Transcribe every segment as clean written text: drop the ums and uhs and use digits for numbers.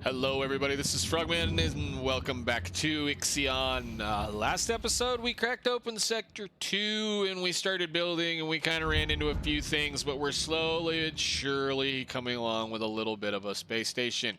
Hello everybody, this is Frogman and welcome back to IXION. Last episode we cracked open Sector 2 and we started building and we kind of ran into a few things, but we're slowly and surely coming along with a little bit of a space station.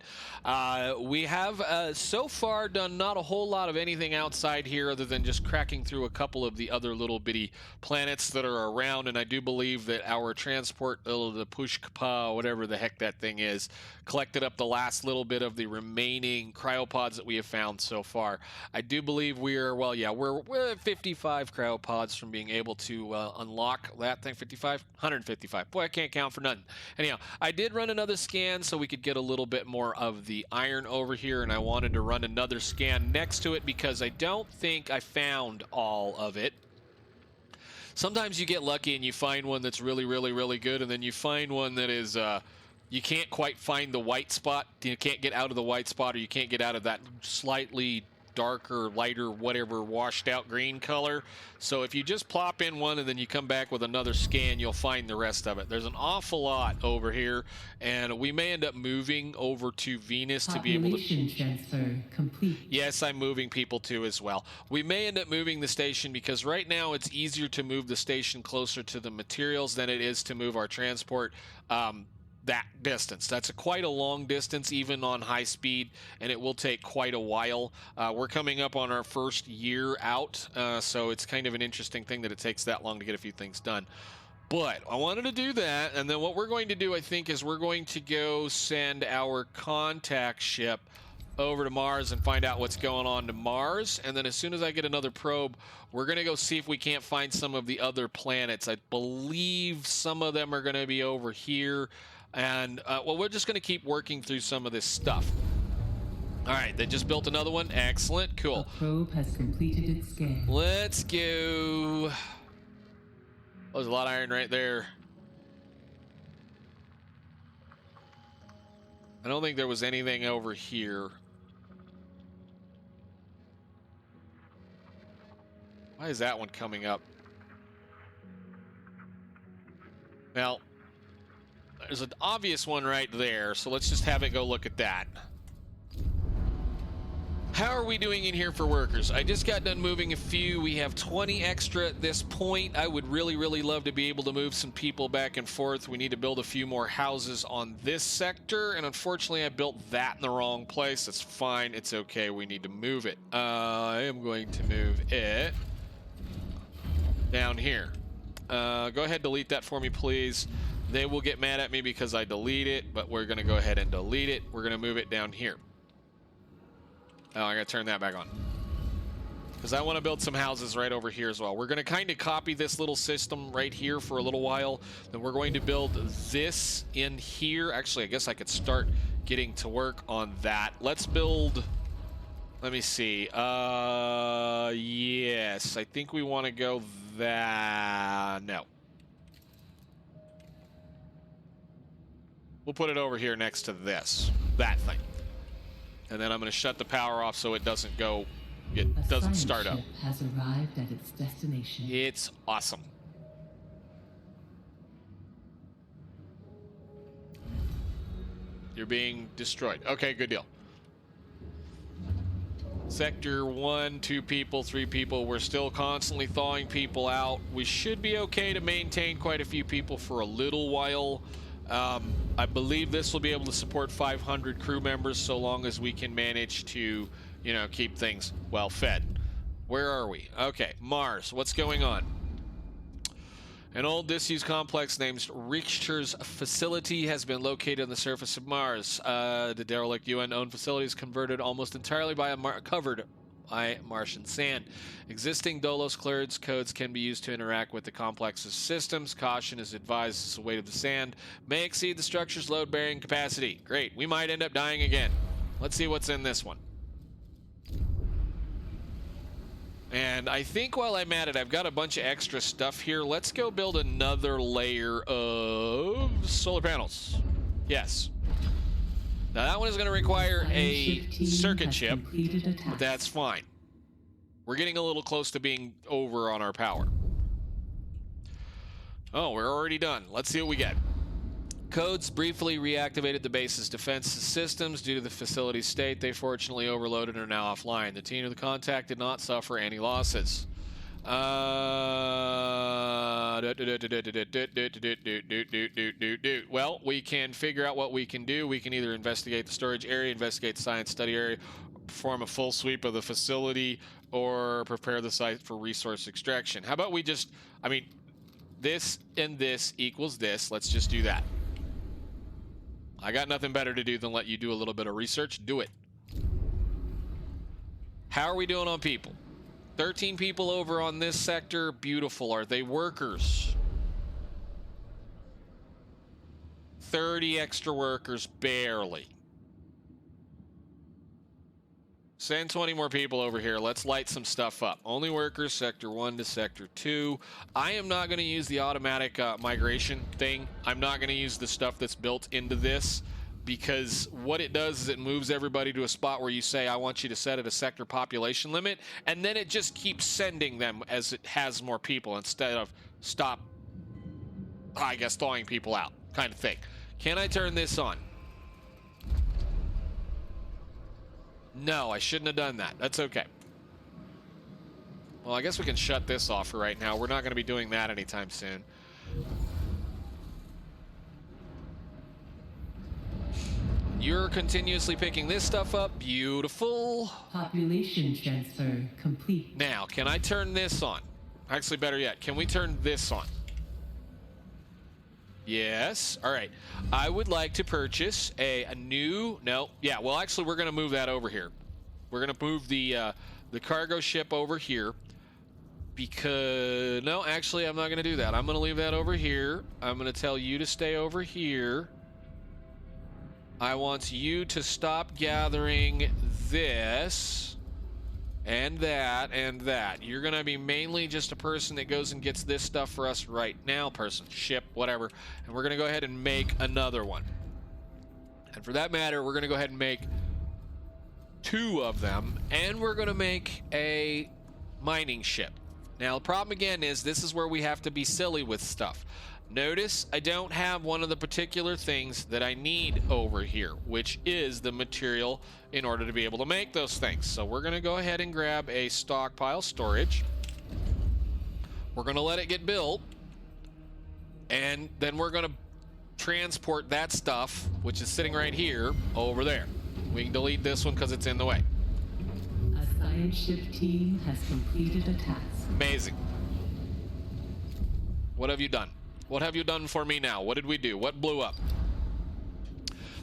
We have so far done not a whole lot of anything outside here other than just cracking through a couple of the other little bitty planets that are around, and I do believe that our transport, the Pushkpa, whatever the heck that thing is, collected up the last little bit of the remaining cryopods that we have found so far. I do believe we're 55 cryopods from being able to unlock that thing. 55? 155. Boy, I can't count for nothing. Anyhow, I did run another scan so we could get a little bit more of the iron over here, and I wanted to run another scan next to it because I don't think I found all of it. Sometimes you get lucky and you find one that's really good, and then you find one that is you can't quite find the white spot. You can't get out of the white spot, or you can't get out of that slightly darker, lighter, whatever, washed out green color. So if you just plop in one and then you come back with another scan, you'll find the rest of it. There's an awful lot over here, and we may end up moving over to Venus to be able to... Population transfer complete. Yes, I'm moving people too as well. We may end up moving the station because right now it's easier to move the station closer to the materials than it is to move our transport that distance. That's quite a long distance even on high speed, and it will take quite a while. We're coming up on our first year out, so it's kind of an interesting thing that it takes that long to get a few things done. But I wanted to do that, and then what we're going to do, I think, is we're going to go send our contact ship over to Mars and find out what's going on to Mars. And then as soon as I get another probe, we're going to go see if we can't find some of the other planets. I believe some of them are going to be over here. And, well, we're just going to keep working through some of this stuff. All right, they just built another one. Excellent. Cool. The probe has completed its scan. Let's go. Oh, there's a lot of iron right there. I don't think there was anything over here. Why is that one coming up? Well, there's an obvious one right there, so let's just have it go look at that. How are we doing in here for workers? I just got done moving a few. We have 20 extra at this point. I would really love to be able to move some people back and forth. We need to build a few more houses on this sector, and unfortunately I built that in the wrong place. That's fine. It's okay. We need to move it. I am going to move it down here. Go ahead, delete that for me, please. They will get mad at me because I delete it, but we're going to go ahead and delete it. We're going to move it down here. Oh, I got to turn that back on because I want to build some houses right over here as well. We're going to kind of copy this little system right here for a little while. Then we're going to build this in here. Actually, I guess I could start getting to work on that. Let's build... Let me see. Yes, I think we want to go that... No. We'll put it over here next to this. That thing. And then I'm going to shut the power off so it doesn't go... It doesn't start up. A ship has arrived at its destination. It's awesome. You're being destroyed. Okay, good deal. Sector 1, 2 people, 3 people. We're still constantly thawing people out. We should be okay to maintain quite a few people for a little while. I believe this will be able to support 500 crew members so long as we can manage to, you know, keep things well fed. Where are we? Okay, Mars. What's going on? An old disused complex named Richter's facility has been located on the surface of Mars. The derelict UN-owned facility is converted almost entirely by covered by Martian sand. Existing DOLOS clearance codes can be used to interact with the complex's systems. Caution is advised as the weight of the sand may exceed the structure's load-bearing capacity. Great, we might end up dying again. Let's see what's in this one. And I think while I'm at it, I've got a bunch of extra stuff here. Let's go build another layer of solar panels. Yes. Now that one is going to require a circuit chip, but that's fine. We're getting a little close to being over on our power. Oh, we're already done. Let's see what we get. Codes briefly reactivated the base's defense systems due to the facility's state. They fortunately overloaded and are now offline. The team of the contact did not suffer any losses. Well, we can figure out what we can do. We can either investigate the storage area, investigate the science study area, perform a full sweep of the facility, or prepare the site for resource extraction. How about we just, I mean, this and this equals this. Let's just do that. I got nothing better to do than let you do a little bit of research. Do it. How are we doing on people? 13 people over on this sector. Beautiful. Are they workers? 30 extra workers, barely. Send 20 more people over here. Let's light some stuff up. Only workers, sector 1 to sector 2. I am not going to use the automatic migration thing. I'm not going to use the stuff that's built into this, because what it does is it moves everybody to a spot where you say, I want you to set it a sector population limit, and then it just keeps sending them as it has more people instead of stop, I guess, thawing people out kind of thing. Can I turn this on? No, I shouldn't have done that. That's okay. Well, I guess we can shut this off for right now. We're not going to be doing that anytime soon. You're continuously picking this stuff up. Beautiful. Population transfer complete. Now, can I turn this on? Actually, better yet, can we turn this on? Yes. All right. I would like to purchase a new... No. Yeah, well, actually, we're going to move that over here. We're going to move the cargo ship over here. Because... No, actually, I'm not going to do that. I'm going to leave that over here. I'm going to tell you to stay over here. I want you to stop gathering this... and that, and that. You're going to be mainly just a person that goes and gets this stuff for us right now. Person, ship, whatever. And we're going to go ahead and make another one. And for that matter, we're going to go ahead and make 2 of them. And we're going to make a mining ship. Now, the problem again is this is where we have to be silly with stuff. Notice I don't have one of the particular things that I need over here, which is the material in order to be able to make those things. So we're going to go ahead and grab a stockpile storage. We're going to let it get built. And then we're going to transport that stuff, which is sitting right here, over there. We can delete this one because it's in the way. A science ship team has completed a task. Amazing. What have you done? What have you done for me now? What did we do? What blew up?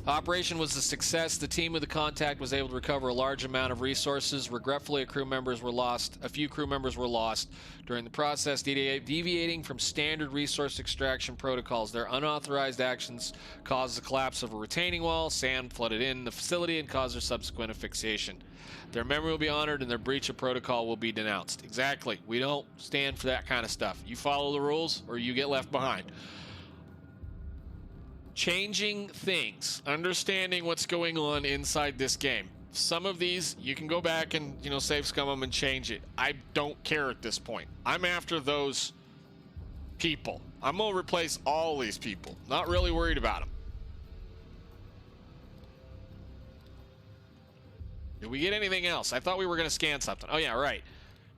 Operation was a success. The team of the contact was able to recover a large amount of resources. Regretfully, a few crew members were lost during the process, deviating from standard resource extraction protocols. Their unauthorized actions caused the collapse of a retaining wall. Sand flooded in the facility and caused their subsequent asphyxiation. Their memory will be honored and their breach of protocol will be denounced. Exactly. We don't stand for that kind of stuff. You follow the rules or you get left behind. Changing things, understanding what's going on inside this game. Some of these, you can go back and, save scum them and change it. I don't care at this point. I'm after those people. I'm going to replace all these people. Not really worried about them. Did we get anything else? I thought we were going to scan something. Oh, yeah, right.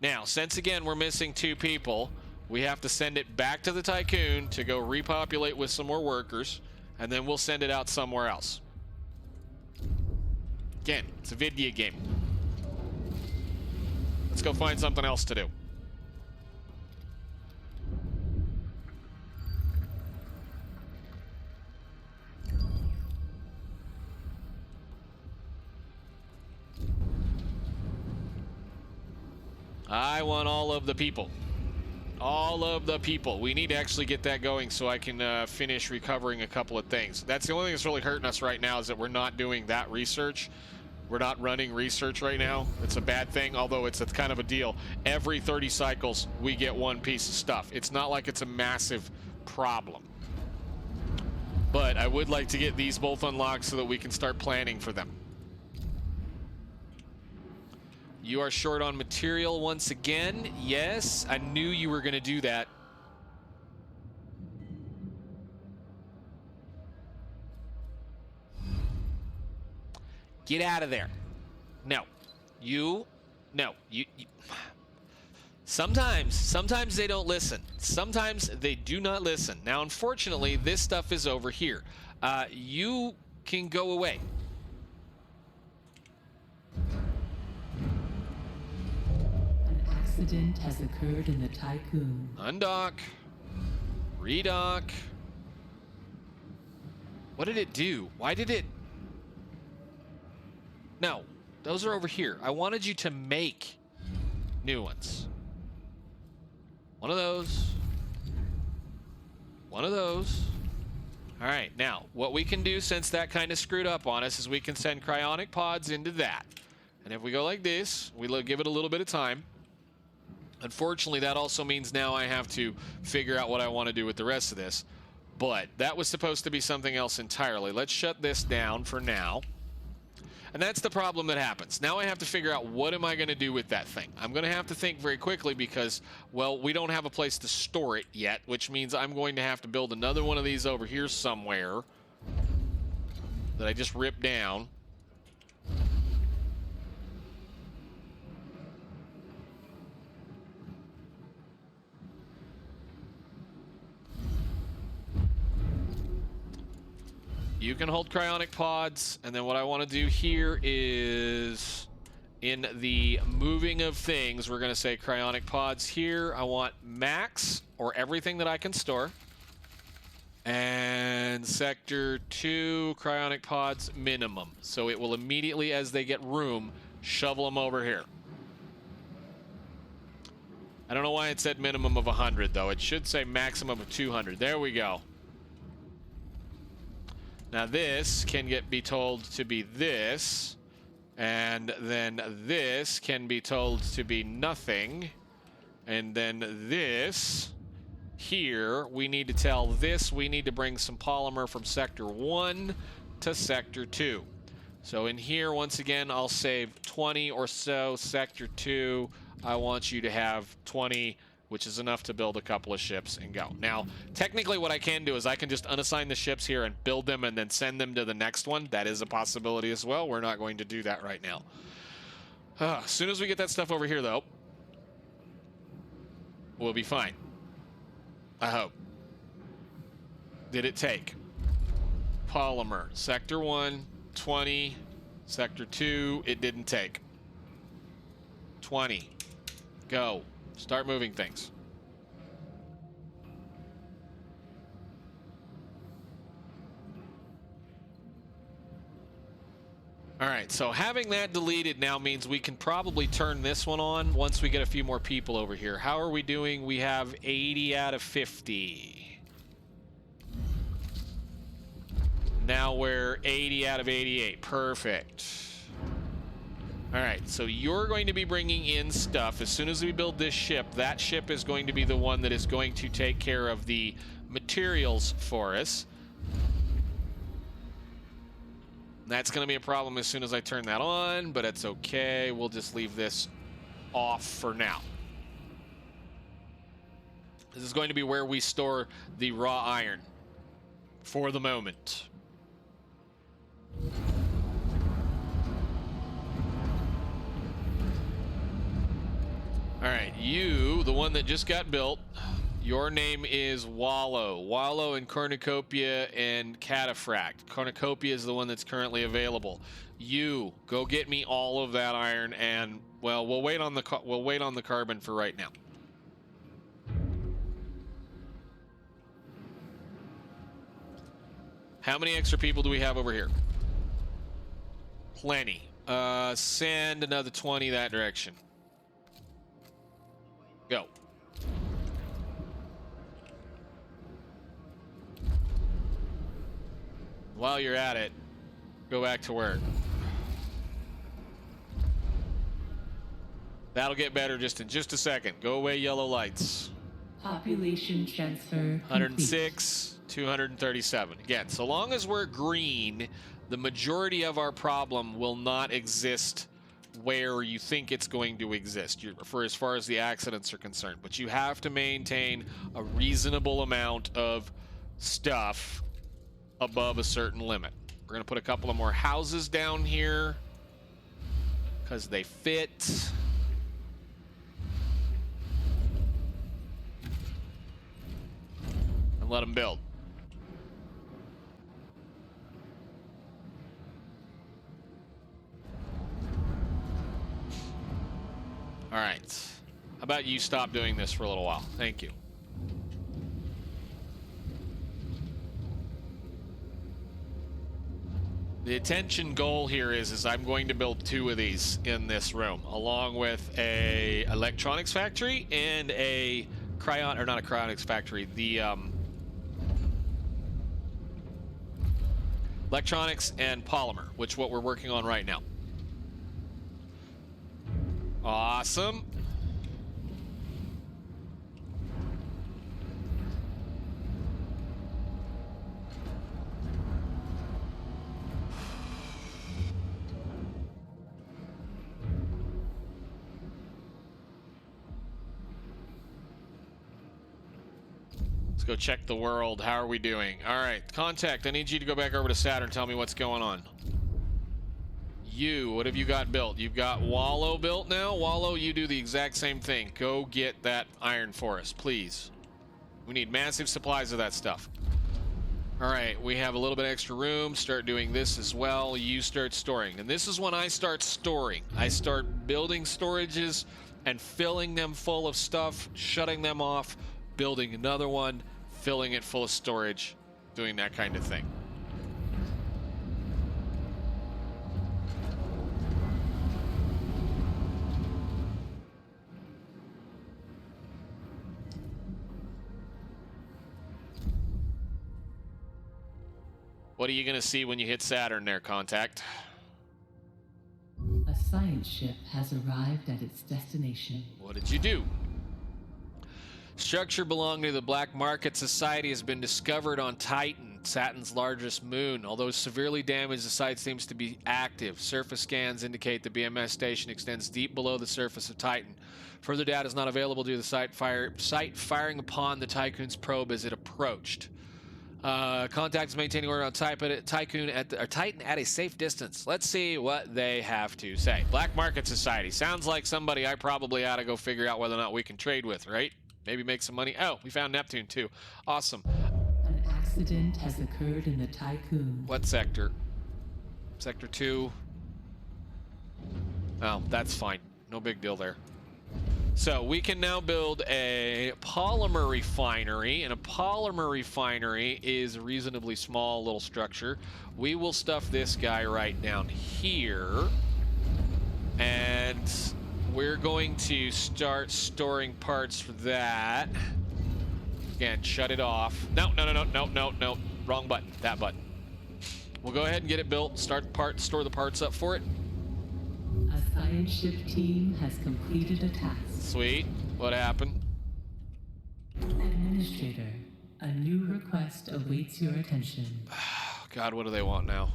Now, since, again, we're missing 2 people, we have to send it back to the Tiqqun to go repopulate with some more workers. And then we'll send it out somewhere else. Again, it's a video game. Let's go find something else to do. I want all of the people. All of the people. We need to actually get that going so I can finish recovering a couple of things. That's the only thing that's really hurting us right now, is that we're not doing that research. We're not running research right now. It's a bad thing, although it's kind of a deal. Every 30 cycles, we get 1 piece of stuff. It's not like it's a massive problem. But I would like to get these both unlocked so that we can start planning for them. You are short on material once again. Yes, I knew you were going to do that. Get out of there. No. You. Sometimes they don't listen. Sometimes they do not listen. Now, unfortunately, this stuff is over here. You can go away. An accident has occurred in the Tiqqun. Undock. Redock. What did it do? Why did it... No, those are over here. I wanted you to make new ones. One of those. One of those. All right, now, what we can do, since that kind of screwed up on us, is we can send cryonic pods into that. And if we go like this, we give it a little bit of time. Unfortunately, that also means now I have to figure out what I want to do with the rest of this. But that was supposed to be something else entirely. Let's shut this down for now. And that's the problem that happens. Now I have to figure out, what am I going to do with that thing? I'm going to have to think very quickly because, well, we don't have a place to store it yet, which means I'm going to have to build another one of these over here somewhere that I just ripped down. You can hold cryonic pods, and then what I want to do here is, in the moving of things, we're going to say cryonic pods here. I want max, or everything that I can store. And sector 2, cryonic pods minimum. So it will immediately, as they get room, shovel them over here. I don't know why it said minimum of 100, though. It should say maximum of 200. There we go. Now this can be told to be this, and then this can be told to be nothing, and then this here, we need to tell this, we need to bring some polymer from sector 1 to sector 2. So in here, once again, I'll save 20 or so. Sector 2, I want you to have 20, which is enough to build a couple of ships and go. Now, technically what I can do is I can just unassign the ships here and build them and then send them to the next one. That is a possibility as well. We're not going to do that right now. As soon as we get that stuff over here, though, we'll be fine. I hope. Did it take? Polymer. Sector 1, 20. Sector 2, it didn't take. 20. Go. Start moving things. All right, so having that deleted now means we can probably turn this one on once we get a few more people over here. How are we doing? We have 80 out of 50. Now we're 80 out of 88. Perfect. All right, so you're going to be bringing in stuff. As soon as we build this ship, that ship is going to be the one that is going to take care of the materials for us. That's going to be a problem as soon as I turn that on, but it's okay. We'll just leave this off for now. This is going to be where we store the raw iron for the moment. All right, you, the one that just got built, your name is Wallow. Wallow and Cornucopia and Cataphract. Cornucopia is the one that's currently available. You, go get me all of that iron, and, well, we'll wait on the carbon for right now. How many extra people do we have over here? Plenty. Send another 20 that direction. Go. While you're at it, go back to work. That'll get better just in just a second. Go away, yellow lights. Population transfer 106, 237. Again, so long as we're green, the majority of our problem will not exist where you think it's going to exist for as far as the accidents are concerned. But you have to maintain a reasonable amount of stuff above a certain limit. We're going to put a couple of more houses down here because they fit. And let them build. All right. How about you stop doing this for a little while? Thank you. The attention goal here is I'm going to build 2 of these in this room, along with a electronics factory and a not a cryonics factory, the electronics and polymer, which is what we're working on right now. Awesome. Let's go check the world. How are we doing? All right, contact. I need you to go back over to Saturn. Tell me what's going on. You, what have you got built? You've got Wallow built now. Wallow, you do the exact same thing. Go get that iron for us, please. We need massive supplies of that stuff. All right, we have a little bit extra room. Start doing this as well. You start storing. And this is when I start storing. I start building storages and filling them full of stuff, shutting them off, building another one, filling it full of storage, doing that kind of thing. What are you going to see when you hit Saturn there, Contact? A science ship has arrived at its destination. What did you do? Structure belonging to the Black Market Society has been discovered on Tiqqun, Saturn's largest moon. Although severely damaged, the site seems to be active. Surface scans indicate the BMS station extends deep below the surface of Tiqqun. Further data is not available due to the site firing upon the Tiqqun's probe as it approached. Contact is maintaining order on Tiqqun Titan at a safe distance. Let's see what they have to say. Black Market Society. Sounds like somebody I probably ought to go figure out whether or not we can trade with, right? Maybe make some money. Oh, we found Neptune too. Awesome. An accident has occurred in the Tiqqun. What sector? Sector 2. Oh, that's fine. No big deal there. So we can now build a polymer refinery, and a polymer refinery is a reasonably small little structure. We will stuff this guy right down here, and we're going to start storing parts for that. Again, shut it off. No, wrong button. That button. We'll go ahead and get it built, store the parts up for it. A science ship team has completed a task. Sweet. What happened? Administrator, a new request awaits your attention. God, what do they want now?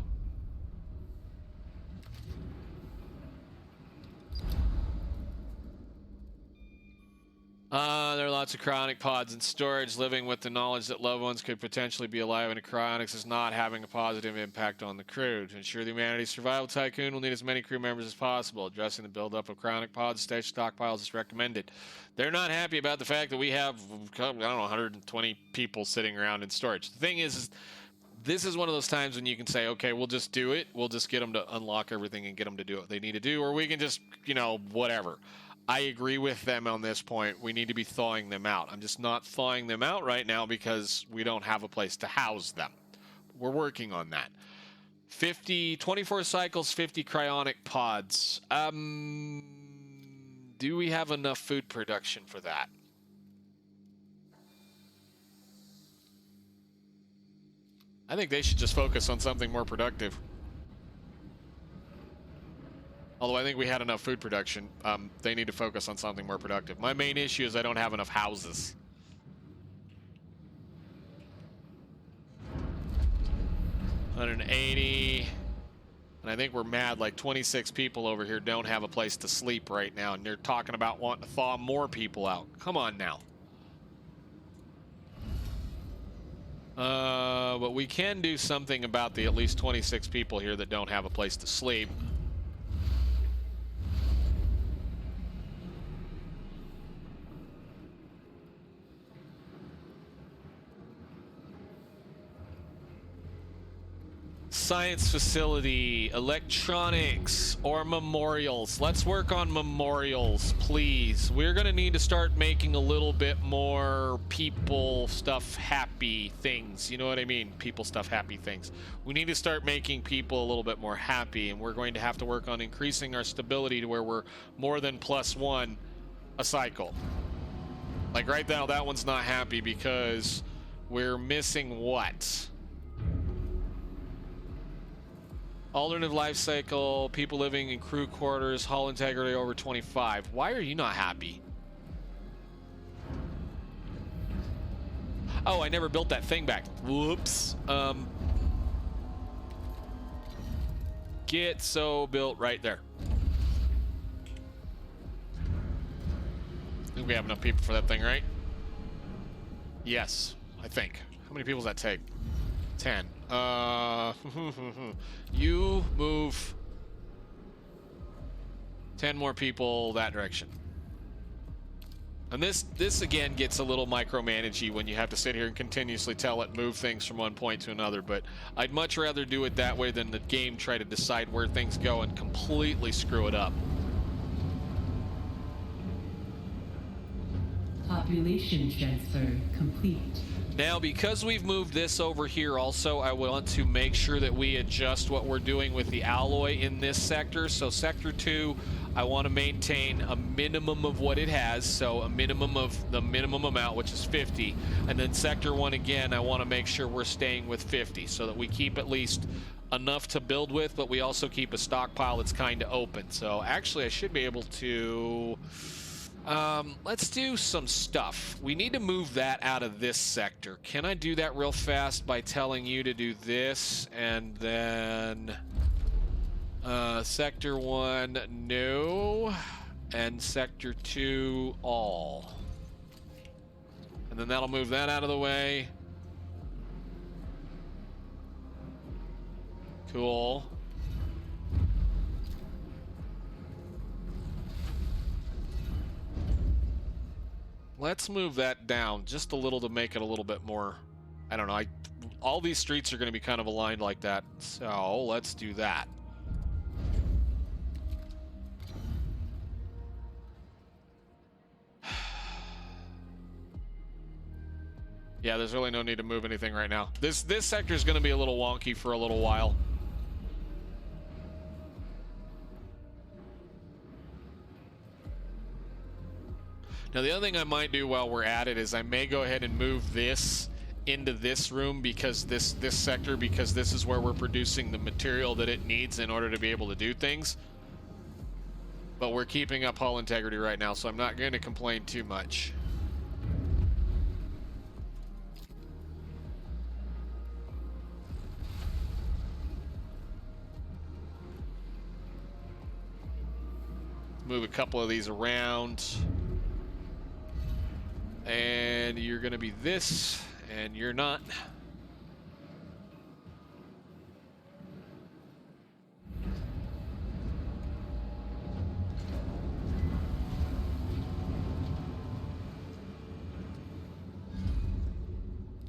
There are lots of cryonic pods in storage. Living with the knowledge that loved ones could potentially be alive in a cryonics is not having a positive impact on the crew. To ensure the humanity's survival, Tiqqun will need as many crew members as possible. Addressing the buildup of cryonic pods, station stockpiles is recommended. They're not happy about the fact that we have, I don't know, 120 people sitting around in storage. The thing is this is one of those times when you can say, okay, we'll just do it. We'll just get them to unlock everything and get them to do what they need to do, or we can just, whatever. I agree with them on this point. We need to be thawing them out. I'm just not thawing them out right now because we don't have a place to house them. We're working on that. 24 cycles, 50 cryonic pods. Do we have enough food production for that? I think they should just focus on something more productive. Although I think we had enough food production, they need to focus on something more productive. My main issue is I don't have enough houses. $180. And I think we're mad, like 26 people over here don't have a place to sleep right now, and they're talking about wanting to thaw more people out. Come on now. But we can do something about the at least 26 people here that don't have a place to sleep. Science facility, electronics, or memorials. Let's work on memorials, please. We're gonna need to start making a little bit more people stuff happy things. You know what I mean? People stuff happy things. We need to start making people a little bit more happy, and we're going to have to work on increasing our stability to where we're more than +1 a cycle. Like right now, that one's not happy because we're missing what? Alternative life cycle, people living in crew quarters, hull integrity over 25. Why are you not happy? Oh, I never built that thing back. Whoops. Get so built right there. I think we have enough people for that thing, right? Yes, I think. How many people does that take? 10. You move 10 more people that direction. And this again gets a little micromanagey when you have to sit here and continuously tell it move things from one point to another, but I'd much rather do it that way than the game try to decide where things go and completely screw it up. Population transfer complete. Now, because we've moved this over here also, I want to make sure that we adjust what we're doing with the alloy in this sector. So Sector 2, I want to maintain a minimum of what it has, so a minimum of the minimum amount, which is 50. And then Sector 1, again, I want to make sure we're staying with 50 so that we keep at least enough to build with, but we also keep a stockpile that's kind of open. So actually, I should be able to... let's do some stuff. We need to move that out of this sector. Can I do that real fast by telling you to do this and then Sector 1 no and Sector 2 all, and then that'll move that out of the way. Cool. Let's move that down just a little to make it a little bit more, I don't know, all these streets are going to be kind of aligned like that, so let's do that. Yeah, there's really no need to move anything right now. This sector is going to be a little wonky for a little while. Now, the other thing I might do while we're at it is I may go ahead and move this into this room because this sector, because this is where we're producing the material that it needs in order to be able to do things. But we're keeping up hull integrity right now, so I'm not going to complain too much. Move a couple of these around. And you're going to be this, and you're not.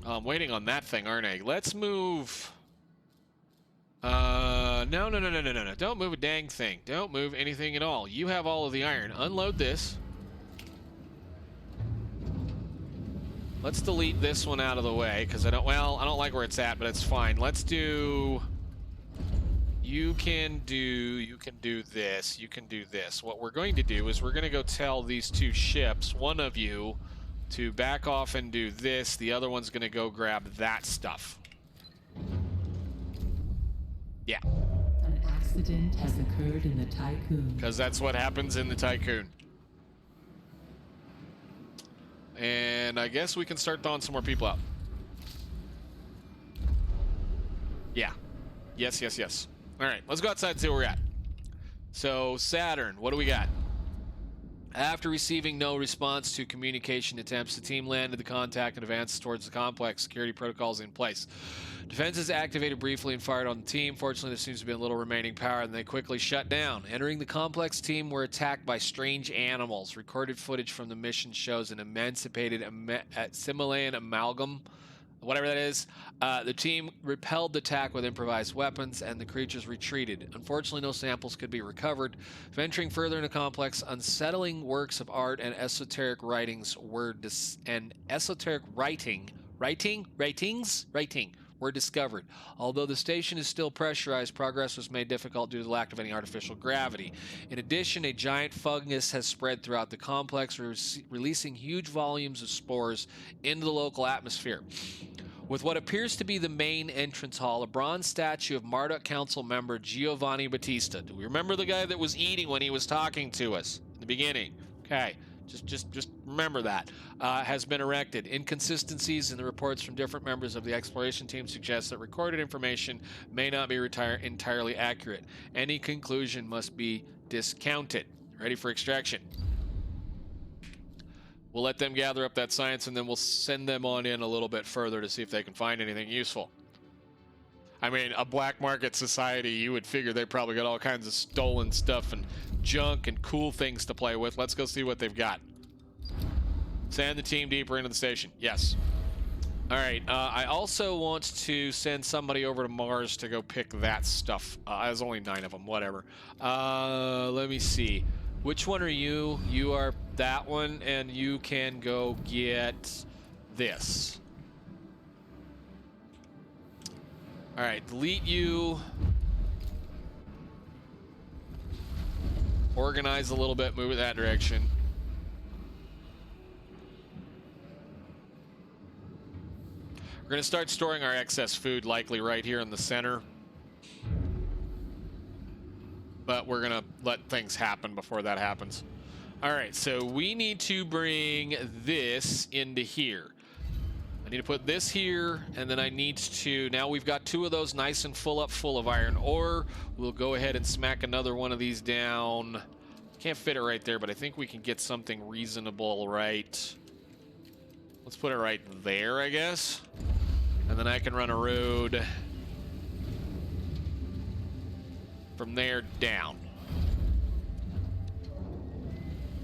I'm waiting on that thing, aren't I? Let's move. No. Don't move a dang thing. Don't move anything at all. You have all of the iron. Unload this. Let's delete this one out of the way, because I don't like where it's at, but it's fine. Let's do... You can do this. You can do this. What we're going to do is we're going to go tell these two ships, one of you, to back off and do this. The other one's going to go grab that stuff. Yeah. An accident has occurred in the Tiqqun. Because that's what happens in the Tiqqun. And I guess we can start thawing some more people out. Yeah. Yes. All right, let's go outside and see where we're at. So, Saturn, what do we got? After receiving no response to communication attempts, the team landed the contact and advanced towards the complex. Security protocols in place. Defenses activated briefly and fired on the team. Fortunately, there seems to be a little remaining power, and they quickly shut down. Entering the complex, team were attacked by strange animals. Recorded footage from the mission shows an emancipated Similan amalgam, whatever that is. The team repelled the attack with improvised weapons, and the creatures retreated. Unfortunately, no samples could be recovered. Venturing further in the complex, unsettling works of art and esoteric writings were were discovered. Although the station is still pressurized, progress was made difficult due to the lack of any artificial gravity. In addition, a giant fungus has spread throughout the complex, releasing huge volumes of spores into the local atmosphere. With what appears to be the main entrance hall, a bronze statue of Marduk Council member Giovanni Battista. Do we remember the guy that was eating when he was talking to us in the beginning? Okay, just remember that. Has been erected. Inconsistencies in the reports from different members of the exploration team suggest that recorded information may not be entirely accurate. Any conclusion must be discounted. Ready for extraction. We'll let them gather up that science, and then we'll send them on in a little bit further to see if they can find anything useful. I mean, a black market society, you would figure they probably got all kinds of stolen stuff and junk and cool things to play with. Let's go see what they've got. Send the team deeper into the station. Yes. All right. I also want to send somebody over to Mars to go pick that stuff. There's only 9 of them. Whatever. Let me see. Which one are you? You are that one, and you can go get this. All right, delete you. Organize a little bit, move it that direction. We're gonna start storing our excess food likely right here in the center. But we're gonna let things happen before that happens. All right, so we need to bring this into here. I need to put this here, and then I need to, now we've got 2 of those nice and full of iron ore. We'll go ahead and smack another one of these down. Can't fit it right there, but I think we can get something reasonable right. Let's put it right there, I guess. And then I can run a road from there down.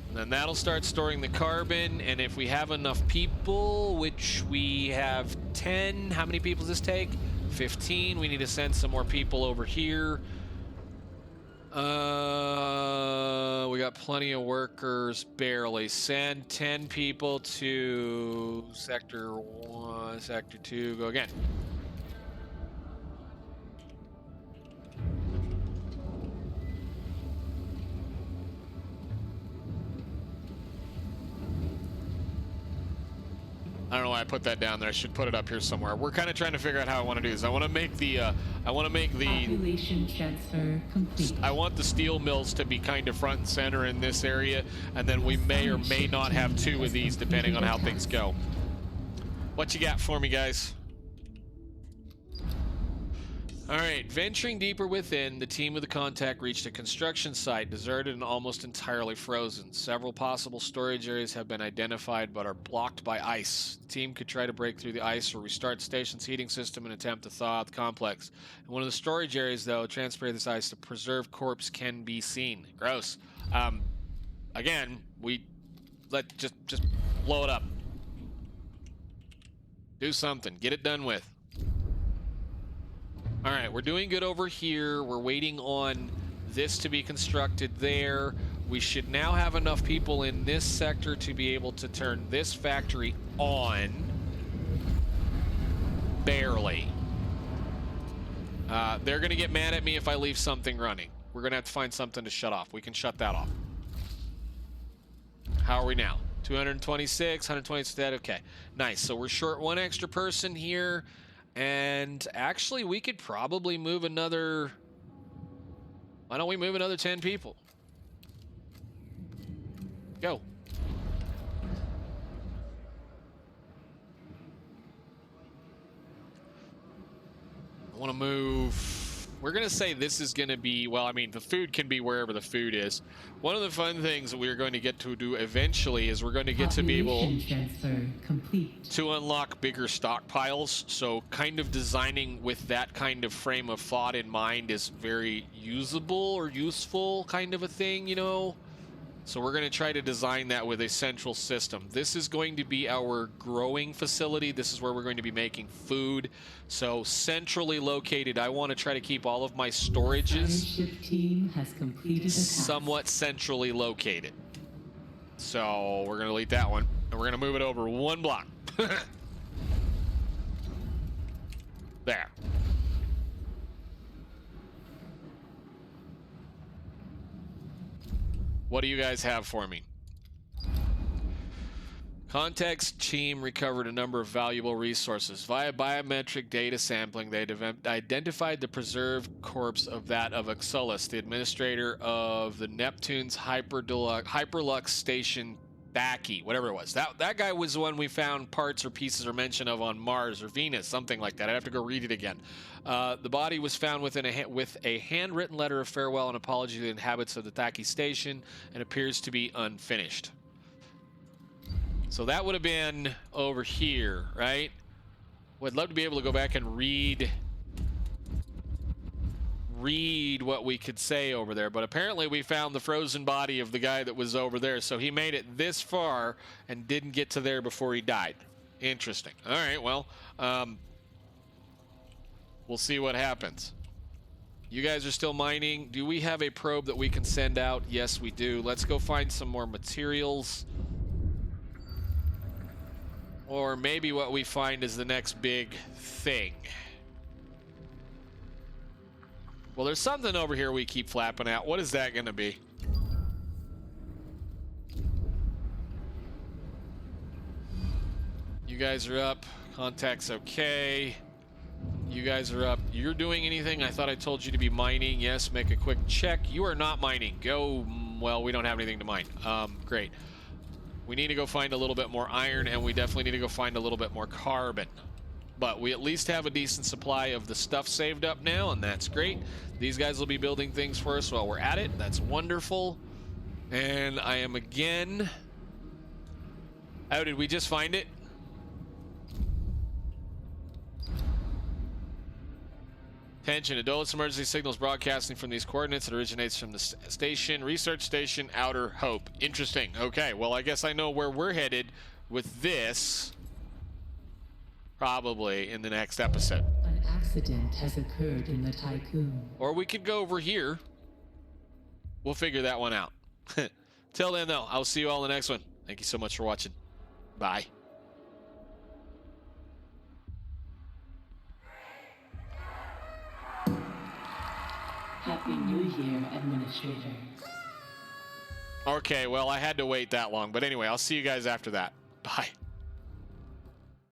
And then that'll start storing the carbon, and if we have enough people, which we have 10, how many people does this take? 15. We need to send some more people over here. We got plenty of workers, barely. Send 10 people to Sector 1, Sector 2, go again. I don't know why I put that down there. I should put it up here somewhere. We're kind of trying to figure out how I want to do this. I want to make the population transfer complete. I want the steel mills to be kind of front and center in this area, and then we may or may not have 2 of these depending on how things go. What you got for me, guys? All right, venturing deeper within, the team of the contact reached a construction site, deserted and almost entirely frozen. Several possible storage areas have been identified but are blocked by ice. The team could try to break through the ice or restart the station's heating system and attempt to thaw out the complex. In one of the storage areas, though, transfer this ice to preserve corpse can be seen. Gross. Again, just blow it up. Do something. Get it done with. All right, we're doing good over here. We're waiting on this to be constructed there. We should now have enough people in this sector to be able to turn this factory on. Barely. They're going to get mad at me if I leave something running. We're going to have to find something to shut off. We can shut that off. How are we now? 226, 126 dead. Okay, nice. So we're short 1 extra person here. And actually, we could probably move another... Why don't we move another 10 people? Go. I want to move we're going to say this is going to be, well, I mean, the food can be wherever the food is. One of the fun things that we're going to get to do eventually is we're going to get to be able transfer complete. to unlock bigger stockpiles. So kind of designing with that kind of frame of thought in mind is very usable or useful kind of a thing, you know? So we're going to try to design that with a central system. This is going to be our growing facility. This is where we're going to be making food. So centrally located, I want to try to keep all of my storages Ship team has completed a task. somewhat centrally located. So we're going to delete that one, and we're going to move it over 1 block. There. What do you guys have for me? Context team recovered a number of valuable resources. Via biometric data sampling, they identified the preserved corpse of that of Axolus, the administrator of the Neptune's Hyperlux Station Thaki, whatever it was. That guy was the one we found parts or pieces or mention of on Mars or Venus, something like that. I'd have to go read it again. The body was found with a handwritten letter of farewell and apology to the inhabitants of the Thaki station and appears to be unfinished. So that would have been over here, right? Would love to be able to go back and read what we could say over there, but apparently we found the frozen body of the guy that was over there, so he made it this far and didn't get to there before he died. Interesting. All right, well, we'll see what happens. You guys are still mining. Do we have a probe that we can send out? Yes, we do. Let's go find some more materials. Or maybe what we find is the next big thing. Well, there's something over here we keep flapping out. What is that going to be? You guys are up. Contact's okay. You guys are up. You're doing anything? I thought I told you to be mining. Yes, make a quick check. You are not mining. Go. Well, we don't have anything to mine. Great. We need to go find a little bit more iron, and we definitely need to go find a little bit more carbon. But we at least have a decent supply of the stuff saved up now, and that's great. These guys will be building things for us while we're at it. That's wonderful. And I am again... Oh, did we just find it? Attention, a DOLOS emergency signals broadcasting from these coordinates. It originates from the station, research station, Outer Hope. Interesting. Okay, well, I guess I know where we're headed with this. Probably in the next episode. An accident has occurred in the Tiqqun. Or we could go over here. We'll figure that one out. Till then, though, I'll see you all in the next one. Thank you so much for watching. Bye. Happy New Year, Administrator. Okay, well, I had to wait that long. But anyway, I'll see you guys after that. Bye.